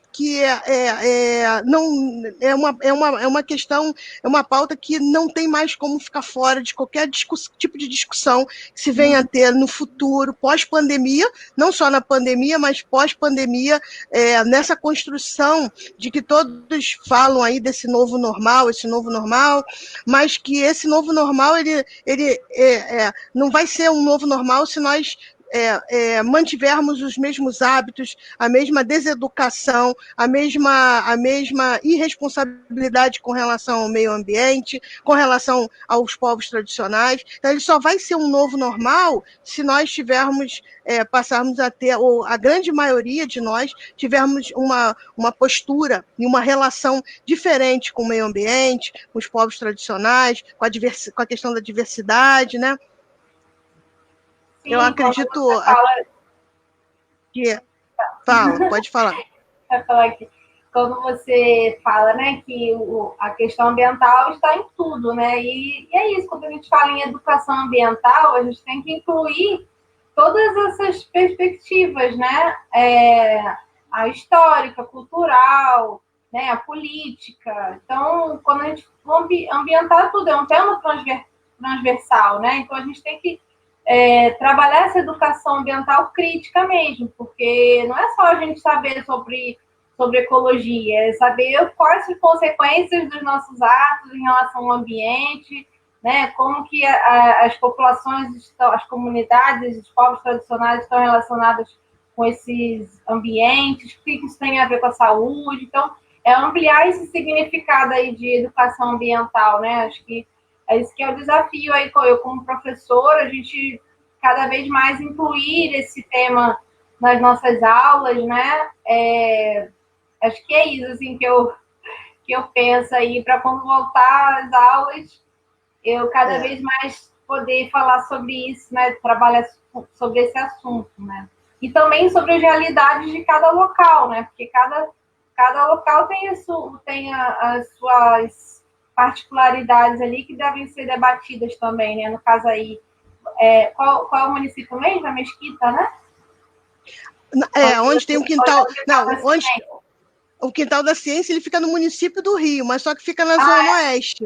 não é uma questão, é uma pauta que não tem mais como ficar fora de qualquer tipo de discussão que se venha a ter no futuro, pós-pandemia, não só na pandemia, mas pós-pandemia, nessa construção de que todos falam aí desse novo normal, mas que esse novo normal ele não vai ser um novo normal se nós mantivermos os mesmos hábitos, a mesma deseducação, a mesma irresponsabilidade com relação ao meio ambiente, com relação aos povos tradicionais. Então, ele só vai ser um novo normal se nós passarmos a ter, ou a grande maioria de nós, tivermos uma postura e uma relação diferente com o meio ambiente, com os povos tradicionais, com a questão da diversidade, né?
Sim,
Eu acredito que... pode falar.
Vai falar aqui. Quando você fala, né, que a questão ambiental está em tudo, né? E é isso, quando a gente fala em educação ambiental, a gente tem que incluir todas essas perspectivas, né? A histórica, a cultural, né, a política. Então, quando a gente ambientar tudo, é um tema transversal, né? Então, a gente tem que trabalhar essa educação ambiental crítica mesmo, porque não é só a gente saber sobre ecologia, é saber quais as consequências dos nossos atos em relação ao ambiente, né? Como que as populações estão, as comunidades, os povos tradicionais estão relacionados com esses ambientes, o que isso tem a ver com a saúde. Então, ampliar esse significado aí de educação ambiental, né? Acho que esse que é o desafio aí, eu como professora, a gente cada vez mais incluir esse tema nas nossas aulas, né? Acho que é isso, assim, que eu penso aí, para quando voltar às aulas, eu cada vez mais poder falar sobre isso, né? Trabalhar sobre esse assunto, né? E também sobre as realidades de cada local, né? Porque cada local tem as suas particularidades ali que devem ser debatidas também, né? No caso aí, qual é o município mesmo? A Mesquita, né?
Onde tem um quintal... Não, O Quintal da Ciência, ele fica no município do Rio, mas só que fica na Zona Oeste.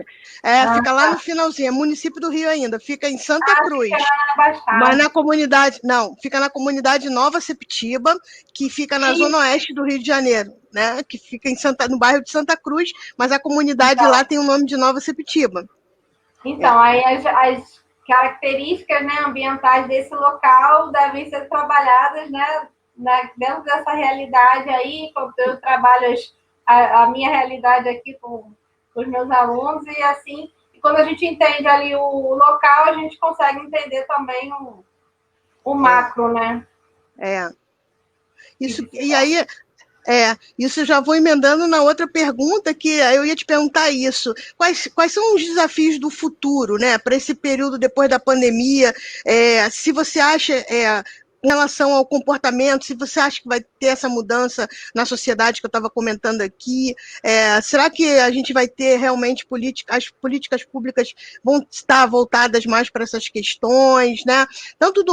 Fica lá no finalzinho, é município do Rio ainda, fica em Santa Cruz.
Fica lá na Baixada.
Mas na comunidade, não, fica na comunidade Nova Sepetiba, que fica na Zona Oeste do Rio de Janeiro, né? Que fica no bairro de Santa Cruz, mas a comunidade lá tem o nome de Nova Sepetiba.
Então, aí as características, né, ambientais desse local devem ser trabalhadas, né, dentro dessa realidade aí, quando eu trabalho a minha realidade aqui com os meus alunos, e assim, e quando a gente entende ali o local, a gente consegue entender também o macro, né?
Isso, e aí, isso eu já vou emendando na outra pergunta, que eu ia te perguntar isso. Quais são os desafios do futuro, né, para esse período depois da pandemia? Se você acha, em relação ao comportamento, se você acha que vai ter essa mudança na sociedade que eu estava comentando aqui, será que a gente vai ter realmente as políticas públicas vão estar voltadas mais para essas questões, né? Tanto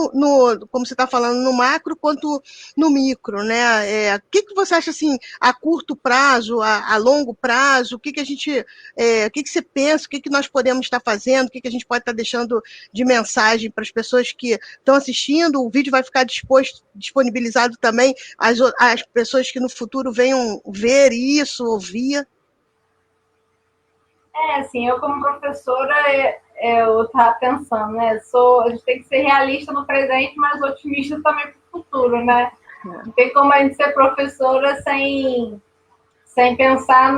como você está falando, no macro, quanto no micro, né? O que você acha, assim, a curto prazo, a longo prazo, o que a gente, o que você pensa, o que nós podemos estar fazendo, o que a gente pode estar deixando de mensagem para as pessoas que estão assistindo? O vídeo vai ficar disponibilizado também às pessoas que no futuro venham ver isso, ouvir.
Assim, eu como professora, eu estava pensando, né? A gente tem que ser realista no presente, mas otimista também para o futuro, né? Não tem como a gente ser professora sem pensar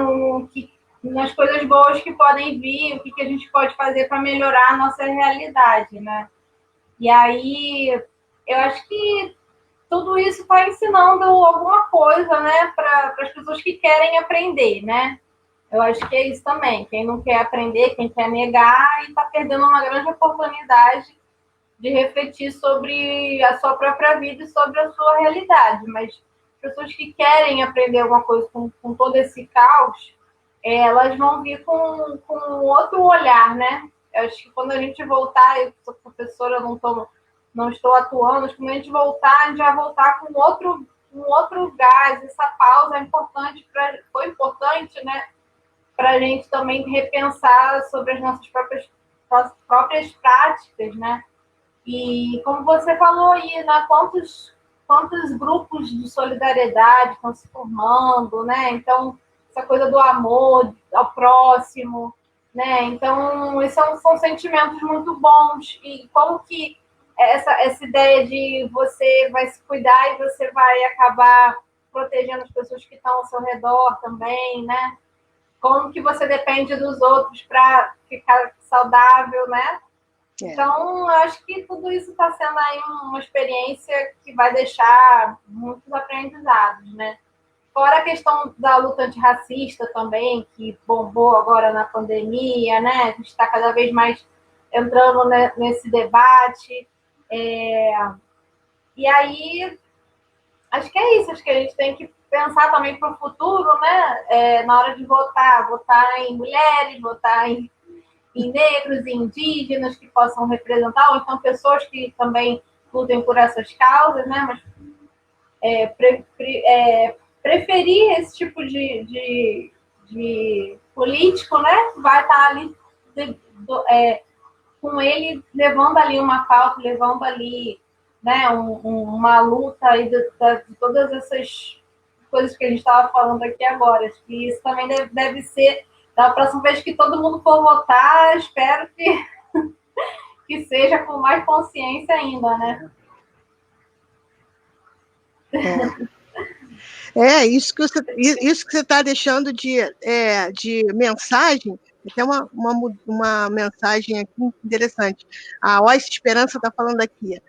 nas coisas boas que podem vir, o que a gente pode fazer para melhorar a nossa realidade, né? E aí, eu acho que tudo isso está ensinando alguma coisa, né, para as pessoas que querem aprender, né? Eu acho que é isso também. Quem não quer aprender, quem quer negar, e está perdendo uma grande oportunidade de refletir sobre a sua própria vida e sobre a sua realidade. Mas pessoas que querem aprender alguma coisa com todo esse caos, elas vão vir com outro olhar, né? Eu acho que quando a gente voltar, eu sou professora, não estou atuando, mas quando a gente voltar, a gente vai voltar com outro gás. Essa pausa foi importante, né? Para a gente também repensar sobre as nossas próprias práticas, né? E como você falou aí, né, quantos grupos de solidariedade estão se formando, né? Então, essa coisa do amor ao próximo, né? Então, esses são sentimentos muito bons. E como que essa ideia de você vai se cuidar e você vai acabar protegendo as pessoas que estão ao seu redor também, né? Como que você depende dos outros para ficar saudável, né? Então, eu acho que tudo isso está sendo aí uma experiência que vai deixar muitos aprendizados, né? Fora a questão da luta antirracista também, que bombou agora na pandemia, né? A gente está cada vez mais entrando nesse debate. E aí, acho que é isso. Acho que a gente tem que pensar também para o futuro, né? Na hora de votar em mulheres, votar em negros e indígenas que possam representar, ou então pessoas que também lutem por essas causas, né? Mas preferir esse tipo de político, né? Vai estar ali com ele levando ali uma pauta, levando ali, né, uma luta aí de todas essas coisas que a gente estava falando aqui agora. Acho que isso também deve ser, da próxima vez que todo mundo for votar, espero que seja com mais consciência ainda, né?
Isso que você está deixando de mensagem, até uma mensagem aqui interessante. A Ois Esperança está falando aqui.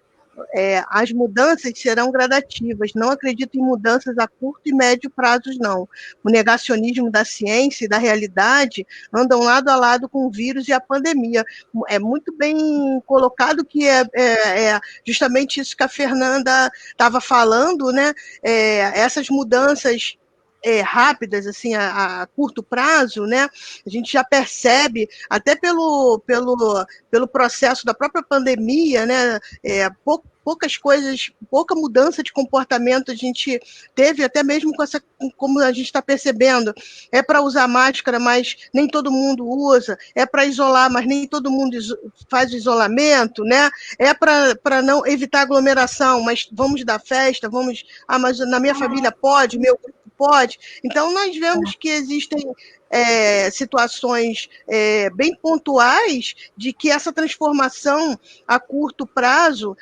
As mudanças serão gradativas, não acredito em mudanças a curto e médio prazos, não. O negacionismo da ciência e da realidade andam lado a lado com o vírus e a pandemia. É muito bem colocado que é justamente isso que a Fernanda estava falando, né? Essas mudanças rápidas, assim, a curto prazo, né? A gente já percebe, até pelo processo da própria pandemia, né? poucas coisas, pouca mudança de comportamento a gente teve, até mesmo com essa, como a gente está percebendo, é para usar máscara, mas nem todo mundo usa, é para isolar, mas nem todo mundo faz o isolamento, né? É para não evitar aglomeração, mas vamos dar festa, vamos, mas na minha família pode, meu grupo pode. Então, nós vemos que existem situações bem pontuais de que essa transformação a curto prazo,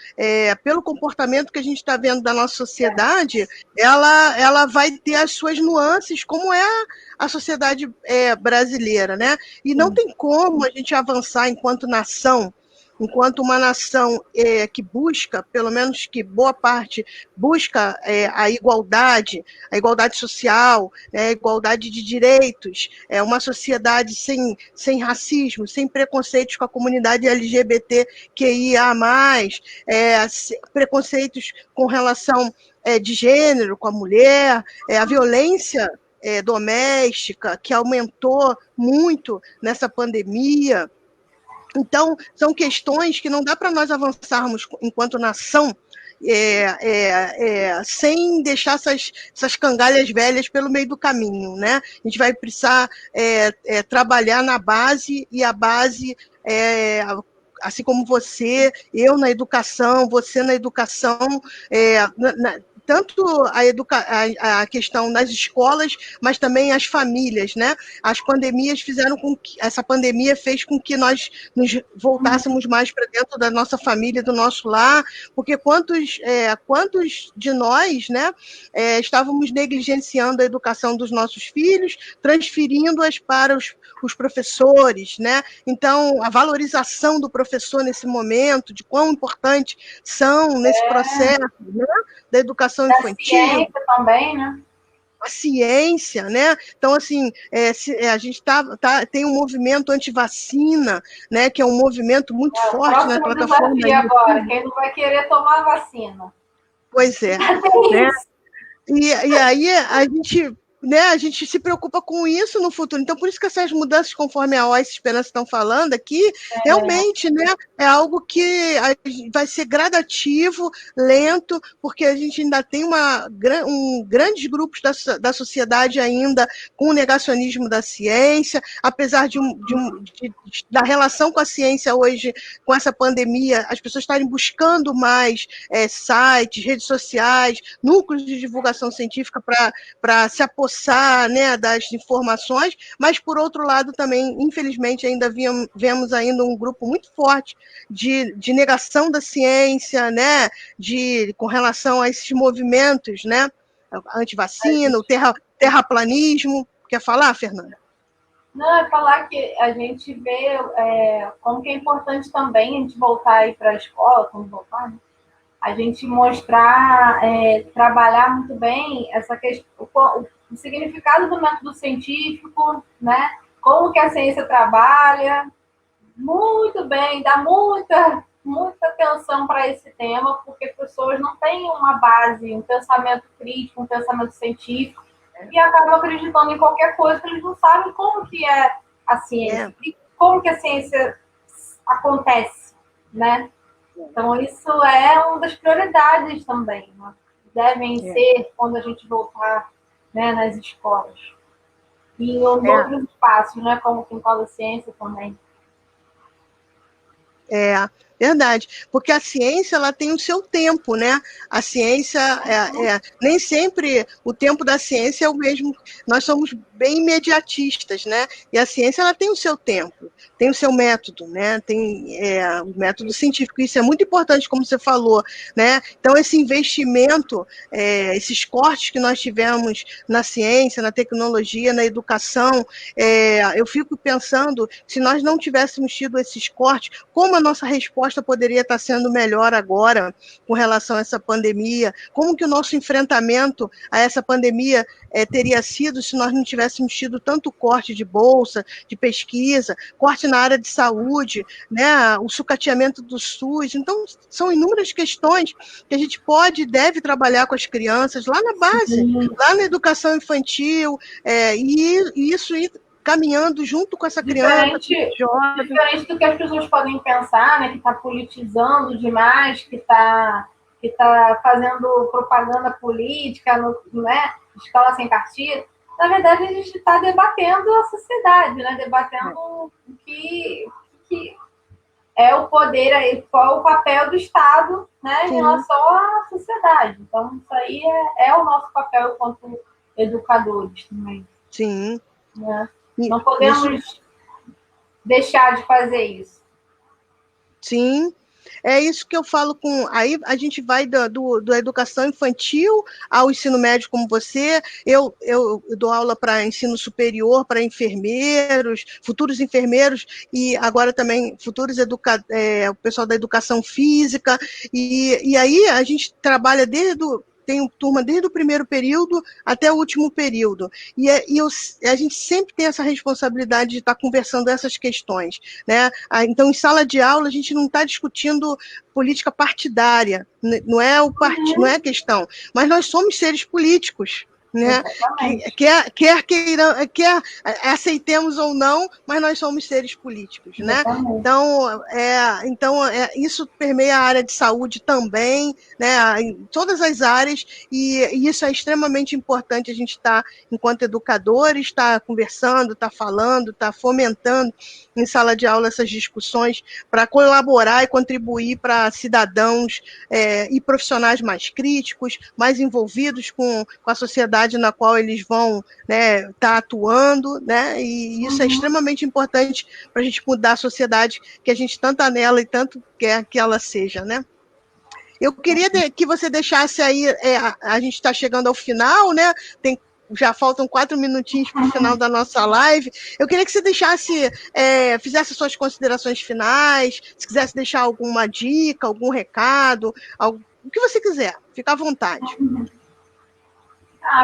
pelo comportamento que a gente está vendo da nossa sociedade, ela vai ter as suas nuances, como é a sociedade brasileira, né? E não tem como a gente avançar enquanto nação, enquanto uma nação que busca, pelo menos que boa parte busca a igualdade social, a igualdade de direitos, uma sociedade sem racismo, sem preconceitos com a comunidade LGBTQIA+, preconceitos com relação de gênero, com a mulher, a violência doméstica, que aumentou muito nessa pandemia. Então, são questões que não dá para nós avançarmos enquanto nação sem deixar essas cangalhas velhas pelo meio do caminho, né? A gente vai precisar trabalhar na base, e a base assim como você, eu na educação, você na educação, tanto a questão das escolas, mas também as famílias, né? As pandemias fizeram com que essa pandemia fez com que nós nos voltássemos mais para dentro da nossa família, do nosso lar, porque quantos de nós, né, estávamos negligenciando a educação dos nossos filhos, transferindo-as para os professores, né? Então, a valorização do professor nesse momento, de quão importante são nesse processo, né, da educação infantil.
A ciência também, né?
A ciência, né? Então, assim, a gente tem um movimento anti-vacina, né, que é um movimento muito forte na plataforma.
Desafio agora, quem não vai querer tomar a vacina?
Pois é. Né? E aí a gente se preocupa com isso no futuro. Então, por isso que essas mudanças, conforme a OS Esperança estão falando aqui, realmente, né, é algo que vai ser gradativo, lento, porque a gente ainda tem grandes grupos da sociedade ainda com o negacionismo da ciência, apesar da relação com a ciência hoje, com essa pandemia, as pessoas estarem buscando mais sites, redes sociais, núcleos de divulgação científica para se apossar, né, das informações, mas, por outro lado, também, infelizmente, ainda vemos ainda um grupo muito forte de negação da ciência, né, com relação a esses movimentos, né, antivacina, o terraplanismo. Quer falar, Fernanda?
Não, é falar que a gente vê como que é importante também a gente voltar aí para a escola, como voltar, né? A gente mostrar, trabalhar muito bem essa questão, o significado do método científico, né? Como que a ciência trabalha, muito bem, dá muita atenção para esse tema, porque as pessoas não têm uma base, um pensamento crítico, um pensamento científico, e acabam acreditando em qualquer coisa, porque eles não sabem como que é a ciência, e como que a ciência acontece, né? Então, isso é uma das prioridades também, né? Devem ser quando a gente voltar, né, nas escolas. E em outros espaços, né, como quintal da ciência também.
Verdade, porque a ciência ela tem o seu tempo, né? A ciência, nem sempre o tempo da ciência é o mesmo. Nós somos bem imediatistas, né? E a ciência ela tem o seu tempo, tem o seu método, né? Tem o método científico. Isso é muito importante, como você falou, né? Então, esse investimento, esses cortes que nós tivemos na ciência, na tecnologia, na educação, eu fico pensando, se nós não tivéssemos tido esses cortes, como a nossa resposta poderia estar sendo melhor agora com relação a essa pandemia, como que o nosso enfrentamento a essa pandemia teria sido se nós não tivéssemos tido tanto corte de bolsa, de pesquisa, corte na área de saúde, né, o sucateamento do SUS. Então, são inúmeras questões que a gente pode e deve trabalhar com as crianças lá na base, lá na educação infantil, e isso caminhando junto com essa criança.
Diferente do que as pessoas podem pensar, né, que está politizando demais, que está que está fazendo propaganda política, né, escola sem partido, na verdade a gente está debatendo a sociedade, né, debatendo o que é o poder, qual o papel do Estado, né, em relação à sociedade. Então, isso aí é o nosso papel enquanto educadores também.
Sim.
Né? Não podemos deixar de fazer isso.
Sim. É isso que eu falo com. Aí a gente vai da educação infantil ao ensino médio, como você. Eu dou aula para ensino superior, para enfermeiros, futuros enfermeiros, e agora também futuros o pessoal da educação física. E aí a gente trabalha tem turma desde o primeiro período até o último período. E a gente sempre tem essa responsabilidade de estar conversando essas questões. Né? Então, em sala de aula, a gente não está discutindo política partidária, não é a questão, mas nós somos seres políticos. Né? Quer aceitemos ou não, mas nós somos seres políticos. Né? Então, isso permeia a área de saúde também, né? Em todas as áreas, e isso é extremamente importante a gente estar, enquanto educadores, estar conversando, estar falando, estar fomentando em sala de aula essas discussões para colaborar e contribuir para cidadãos e profissionais mais críticos, mais envolvidos com a sociedade na qual eles vão, né, estar atuando, né, e isso é extremamente importante para a gente mudar a sociedade que a gente tanto anela e tanto quer que ela seja, né. Eu queria que você deixasse aí, a gente está chegando ao final, né, já faltam 4 minutinhos para o final da nossa live. Eu queria que você deixasse, fizesse suas considerações finais, se quisesse deixar alguma dica, algum recado, o que você quiser, fica à vontade.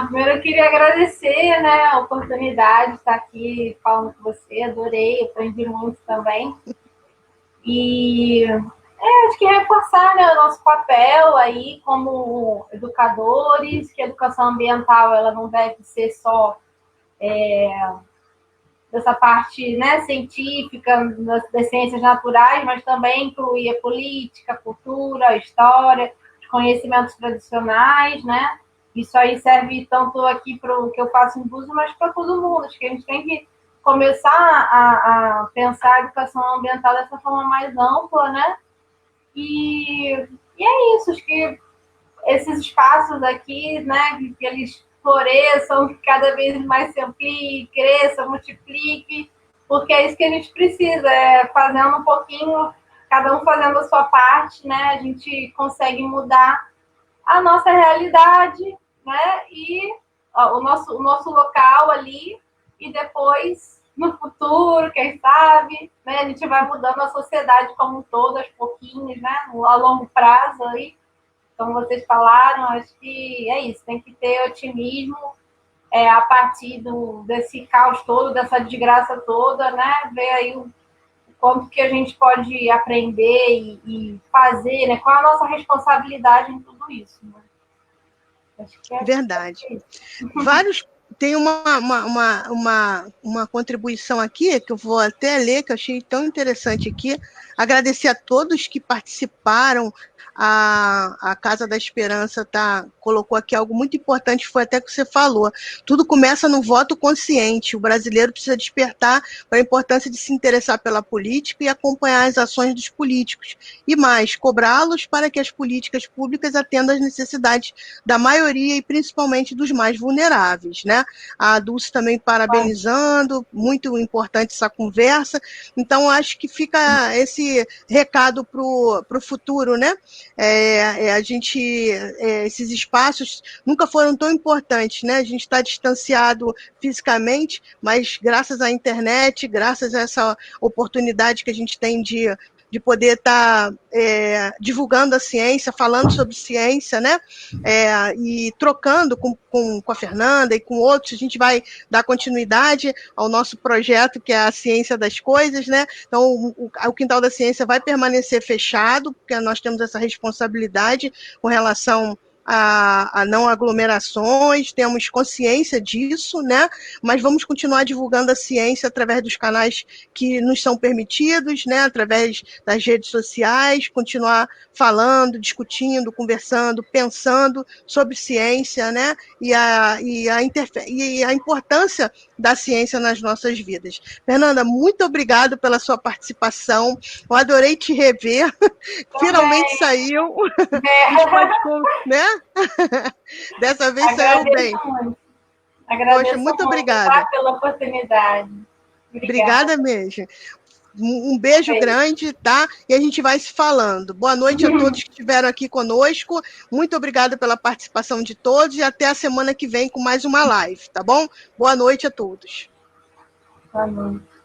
Primeiro eu queria agradecer, né, a oportunidade de estar aqui falando com você, adorei, aprendi muito também. E acho que reforçar, né, o nosso papel aí como educadores, que a educação ambiental ela não deve ser só dessa parte, né, científica, das ciências naturais, mas também incluir a política, a cultura, a história, os conhecimentos tradicionais, né? Isso aí serve tanto aqui para o que eu faço em Búzios, mas para todo mundo. Acho que a gente tem que começar a pensar a educação ambiental dessa forma mais ampla, né? E é isso, acho que esses espaços aqui, né, que eles floresçam, que cada vez mais se amplie, cresça, multiplique, porque é isso que a gente precisa, fazendo um pouquinho, cada um fazendo a sua parte, né, a gente consegue mudar a nossa realidade, né, e o nosso local ali, e depois, no futuro, quem sabe, né, a gente vai mudando a sociedade como um todo, aos pouquinhos, né, a longo prazo aí. Como vocês falaram, acho que é isso, tem que ter otimismo a partir desse caos todo, dessa desgraça toda, né? Ver aí o quanto que a gente pode aprender e fazer, né? Qual a nossa responsabilidade em tudo isso, né?
Acho que verdade. Vários. Tem uma contribuição aqui, que eu vou até ler, que eu achei tão interessante aqui. Agradecer a todos que participaram. A Casa da Esperança colocou aqui algo muito importante, foi até que você falou. Tudo começa no voto consciente. O brasileiro precisa despertar para a importância de se interessar pela política e acompanhar as ações dos políticos. E mais, cobrá-los para que as políticas públicas atendam às necessidades da maioria e principalmente dos mais vulneráveis, né? A Dulce também parabenizando, muito importante essa conversa. Então, acho que fica esse recado para o futuro, né? Esses espaços nunca foram tão importantes, né? A gente está distanciado fisicamente, mas graças à internet, graças a essa oportunidade que a gente tem de poder estar divulgando a ciência, falando sobre ciência, né? E trocando com a Fernanda e com outros, a gente vai dar continuidade ao nosso projeto, que é a Ciência das Coisas, né? Então, o Quintal da Ciência vai permanecer fechado, porque nós temos essa responsabilidade com relação a não aglomerações, temos consciência disso, né? Mas vamos continuar divulgando a ciência através dos canais que nos são permitidos, né? Através das redes sociais, continuar falando, discutindo, conversando, pensando sobre ciência, né? E a importância da ciência nas nossas vidas. Fernanda, muito obrigada pela sua participação. Eu adorei te rever. Finalmente saiu. A gente pode, né? Dessa vez saiu bem.
Muito. Agradeço
Poxa, muito
muito,
obrigada.
tá, pela oportunidade.
Obrigada mesmo. Um beijo grande, tá? E a gente vai se falando. Boa noite a todos que estiveram aqui conosco. Muito obrigada pela participação de todos e até a semana que vem com mais uma live, tá bom? Boa noite a todos.
Boa noite.